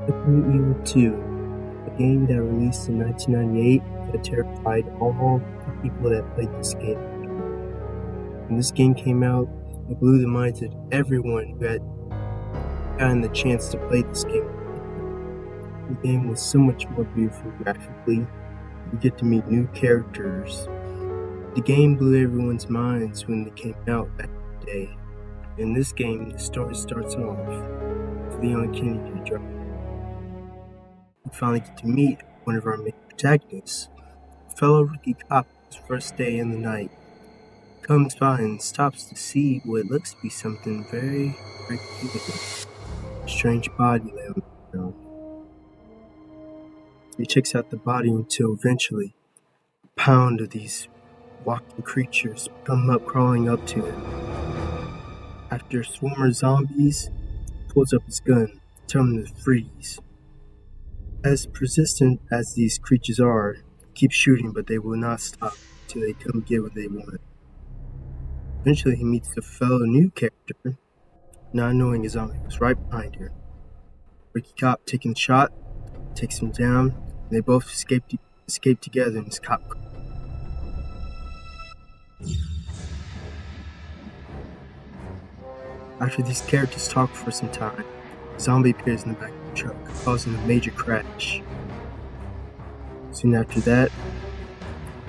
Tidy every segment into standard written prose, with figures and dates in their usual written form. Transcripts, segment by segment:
Resident Evil 2, a game that released in 1998 that terrified all the people that played this game. When this game came out, it blew the minds of everyone who had gotten the chance to play this game. The game was so much more beautiful graphically. You get to meet new characters. The game blew everyone's minds when it came out back in the day. In this game, the story starts off with Leon Kennedy driving. We finally get to meet one of our main protagonists, a fellow rookie cop his first day in the night. He comes by and stops to see what looks to be something very, very peculiar. A strange body lay on the ground. He checks out the body until eventually a pound of these walking creatures come up crawling up to him. After a swarm of zombies, he pulls up his gun, telling them to freeze. As persistent as these creatures are, keep shooting, but they will not stop until they come get what they want. Eventually, he meets a fellow new character, not knowing his zombie was right behind her. Ricky Cop taking the shot, takes him down, and they both escape together in his cop car. After these characters talk for some time, a zombie appears in the back of the truck, causing a major crash. Soon after that,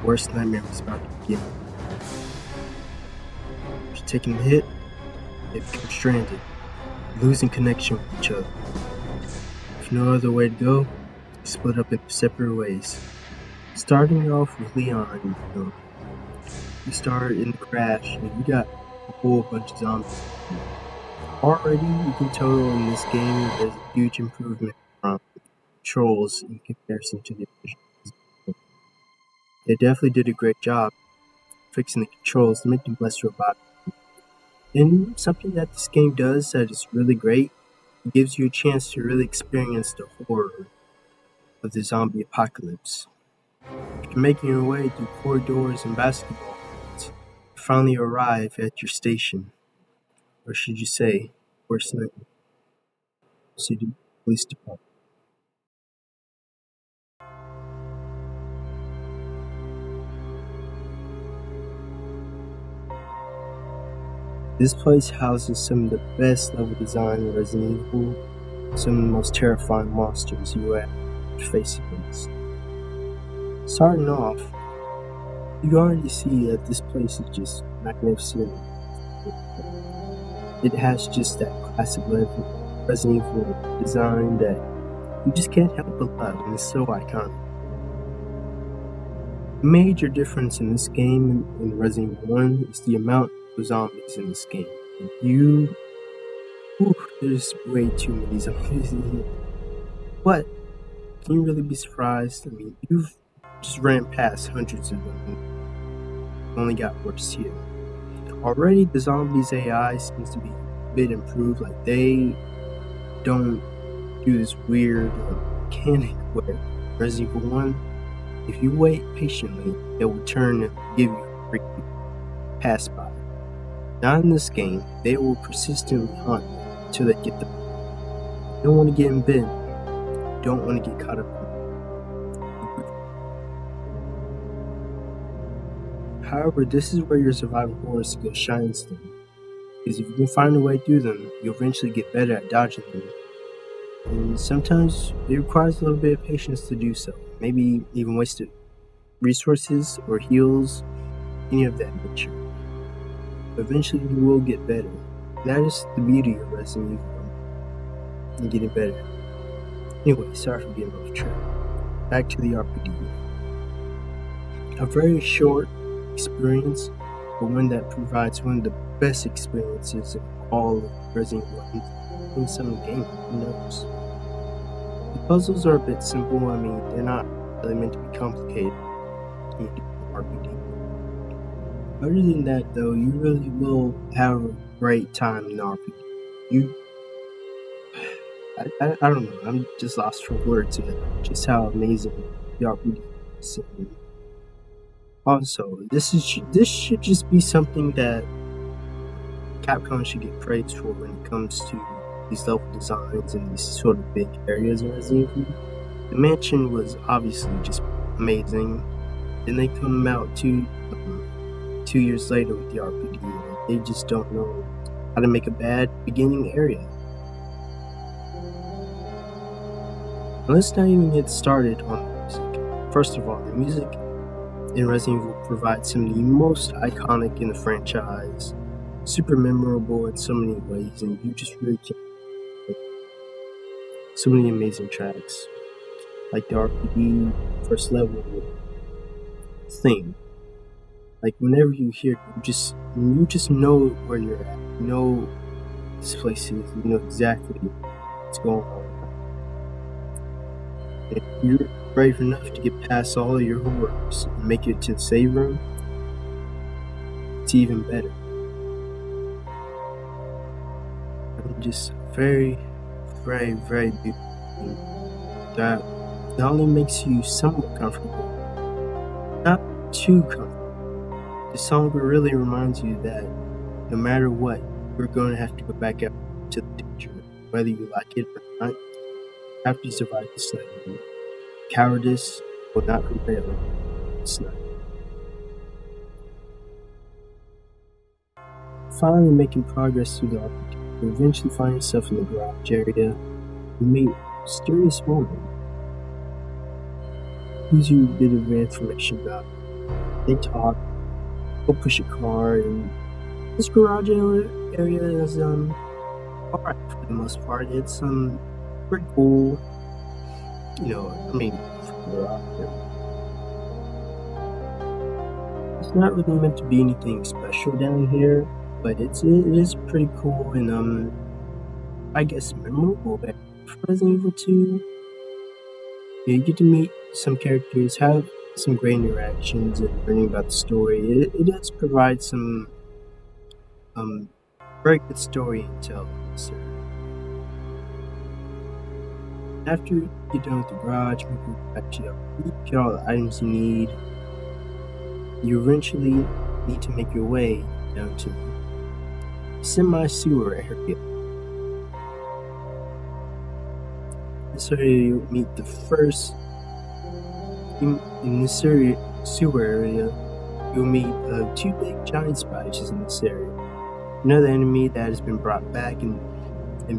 the worst nightmare was about to begin. After taking the hit, they become stranded, losing connection with each other. With no other way to go, they split up into separate ways. Starting off with Leon, you start in the crash and you got a whole bunch of zombies. Already, you can tell in this game there's a huge improvement from controls in comparison to the original. They definitely did a great job fixing the controls to make them less robotic. And something that this game does that is really great, it gives you a chance to really experience the horror of the zombie apocalypse. After making your way through corridors and basketball courts, you finally arrive at your station. Or should you say, worst nightmare, City Police Department. This place houses some of the best level design in Resident Evil, some of the most terrifying monsters you have faced against. Starting off, you already see that this place is just magnificent. It has just that classic Resident Evil design that you just can't help but love, and it's so iconic. The major difference in this game and Resident Evil 1 is the amount of zombies in this game. There's way too many zombies in here. But, can you really be surprised? I mean, you've just ran past hundreds of them. It only got worse here. Already, the zombies' AI seems to be a bit improved. Like, they don't do this weird mechanic where Resident Evil 1, if you wait patiently, they will turn and give you a freaky pass by. Not in this game, they will persistently hunt you until they get them. You don't want to get in bed. You don't want to get caught up in it. However, this is where your survival horror skill shines them. Because if you can find a way through them, you'll eventually get better at dodging them. And sometimes it requires a little bit of patience to do so. Maybe even wasted resources or heals, any of that nature. But eventually you will get better. That is the beauty of Resident Evil and getting better. Anyway, sorry for being off track. Back to the RPG. A very short experience, but one that provides one of the best experiences of all of Resident Evil in some game. Who knows? The puzzles are a bit simple. I mean, they're not really meant to be complicated in RPG. Other than that, though, you really will have a great time in the RPG. I don't know. I'm just lost for words at just how amazing the RPG is. And also, this should just be something that Capcom should get praised for when it comes to these level designs and these sort of big areas in Resident Evil. The mansion was obviously just amazing. Then they come out 2 years later with the RPG, and they just don't know how to make a bad beginning area. Now, let's not even get started on the music. First of all, the music in Resident Evil provides some of the most iconic in the franchise, super memorable in so many ways, and you just really can't. So many amazing tracks, like the RPG first level theme. Like whenever you hear it, you just know where you're at. You know this place is. You know exactly what's going on. If you're brave enough to get past all of your horrors and make it to the save room, it's even better. And just very, very, very beautiful. That not only makes you somewhat comfortable, not too comfortable. The song really reminds you that no matter what, we're going to have to go back up to the danger. Whether you like it or not, you have to survive the slavery. Cowardice will not prevail. It's not. Finally making progress through the RPG, you eventually find yourself in the garage area. You meet a mysterious woman. Gives you a bit of information about it. They talk, go push a car, and this garage area is alright for the most part. It's pretty cool. It's not really meant to be anything special down here, but it is pretty cool and I guess memorable for Resident Evil 2. You get to meet some characters, have some great interactions, and learning about the story. It does provide some very good story intel. After you get done with the garage, make your way back to your RPG, get all the items you need. You eventually need to make your way down to the semi-sewer area. This area you'll meet the first. In this sewer area, you'll meet two big giant spiders in this area. Another enemy that has been brought back and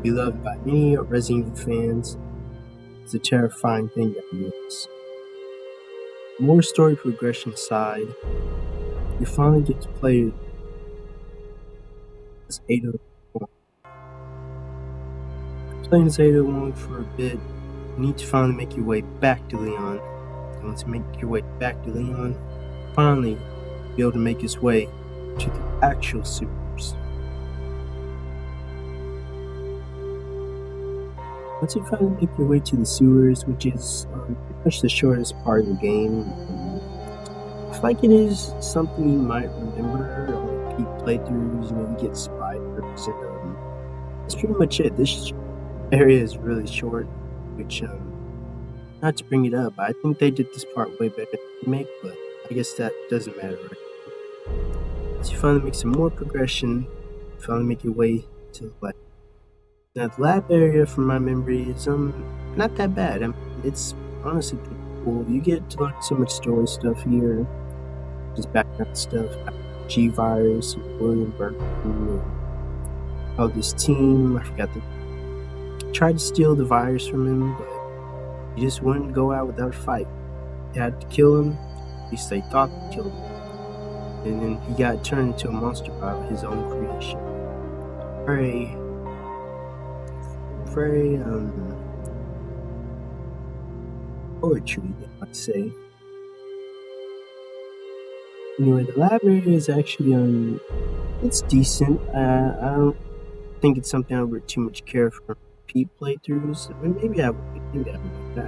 beloved by many Resident Evil fans. It's a terrifying thing that he is. More story progression aside, you finally get to play as Ada Wong. Playing as Ada Wong for a bit, you need to finally make your way back to Leon. And once you make your way back to Leon, finally be able to make his way to the actual sewers. Once you finally make your way to the sewers, which is pretty much the shortest part of the game, I feel like it is something you might remember on peak playthroughs. You get spiders, and that's pretty much it. This area is really short, which, not to bring it up, I think they did this part way better than the remake, but I guess that doesn't matter right now. So you finally make some more progression, you finally make your way to the lab. Now, the lab area, from my memory, is not that bad. I mean, it's honestly pretty cool. You get to learn so much story stuff here, just background stuff, G-Virus, William Burton, and this team. I forgot tried to steal the virus from him, but he just wouldn't go out without a fight. They had to kill him. At least they thought they killed him. And then he got turned into a monster by his own creation. Very poetry, I'd say. Anyway, the lab area is actually it's decent. I don't think it's something I would too much care for repeat playthroughs. I mean, maybe I would. I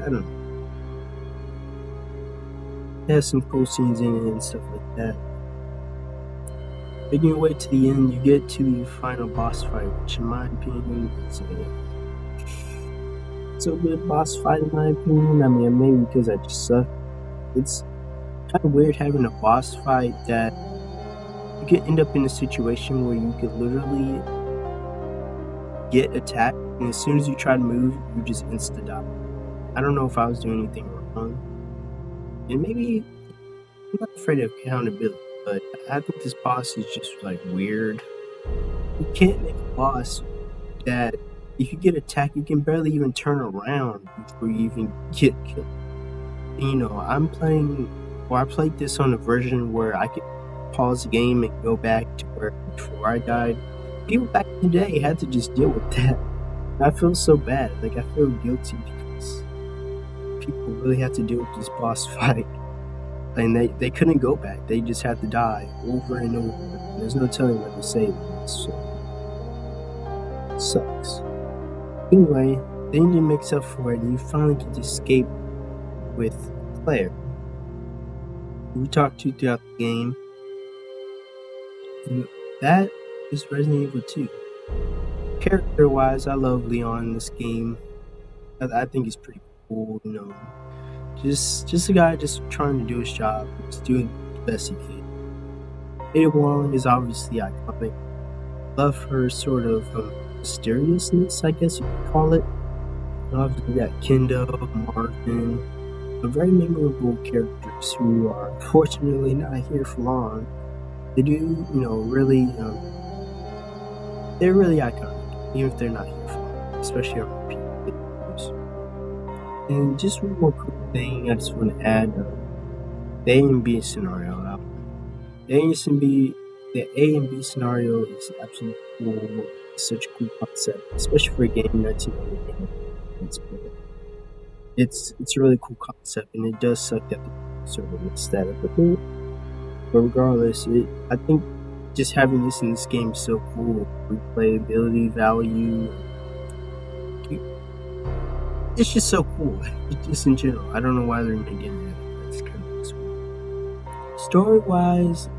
don't know. It has some cool scenes in it and stuff like that. Making your way to the end, you get to the final boss fight, which in my opinion is a good boss fight in my opinion. I mean, maybe because I just suck. It's kind of weird having a boss fight that you could end up in a situation where you could literally get attacked, and as soon as you try to move, you just insta-die. I don't know if I was doing anything wrong. And maybe I'm not afraid of accountability, but I think this boss is just like weird. You can't make a boss that if you get attacked, you can barely even turn around before you even get killed. You know, I played this on a version where I could pause the game and go back to where before I died. People back in the day had to just deal with that. I feel so bad. Like, I feel guilty because people really had to deal with this boss fight. And they couldn't go back. They just had to die over and over. There's no telling what to say. So, it sucks. Anyway, the engine makes up for it, and you finally get to escape with Claire, who we talked to throughout the game. And that is Resident Evil 2. Character-wise, I love Leon in this game. I think he's pretty cool, you know. Just a guy just trying to do his job, just doing the best he can. Ada Wong is obviously iconic. Love her sort of mysteriousness, I guess you could call it. Obviously, got Kendo, Marvin, very memorable characters who are unfortunately not here for long. They do, you know, really, they're really iconic, even if they're not here for long, especially on repeat videos. And just one more quick thing I just want to add, the A and B scenario. The A and B scenario is absolutely cool. It's such a cool concept, especially for a game that's, you know, it's a really cool concept, and it does suck that the sort of mixed that up a bit. But regardless, I think just having this in this game is so cool. Replayability value, it's just so cool. Just in general, I don't know why they're making it. It's kind of sweet. Story-wise,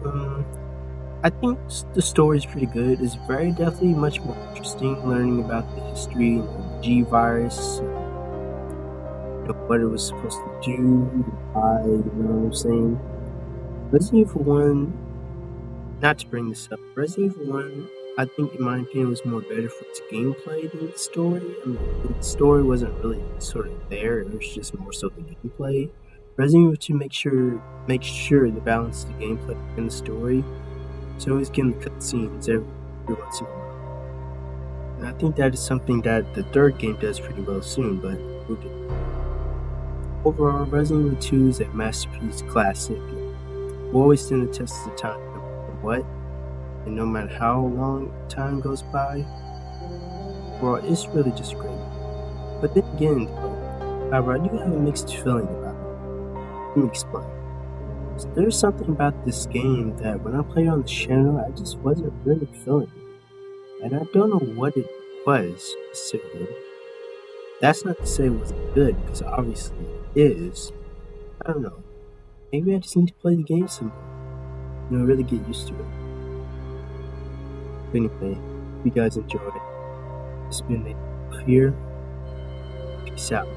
I think the story is pretty good. It's very definitely much more interesting learning about the history of the G virus. What it was supposed to do, why, you know what I'm saying? Resident Evil 1, not to bring this up, Resident Evil 1, I think in my opinion was more better for its gameplay than its story. I mean, the story wasn't really sort of there, it was just more so the gameplay. Resident Evil 2 makes sure to balance the gameplay and the story, so always getting the cutscenes every once in a while. And I think that is something that the third game does pretty well soon, but we'll get there. Overall, Resident Evil 2 is a masterpiece classic. Will always stand the test of time, no matter what, and no matter how long time goes by. Well, it's really just great. But then again, however, I do have a mixed feeling about it. Let me explain. So there's something about this game that when I played on the channel, I just wasn't really feeling it. And I don't know what it was specifically. That's not to say it wasn't good, because obviously it is. I don't know. Maybe I just need to play the game some more. You know, really get used to it. But anyway, if you guys enjoyed it, it's been Nathan here. Peace out.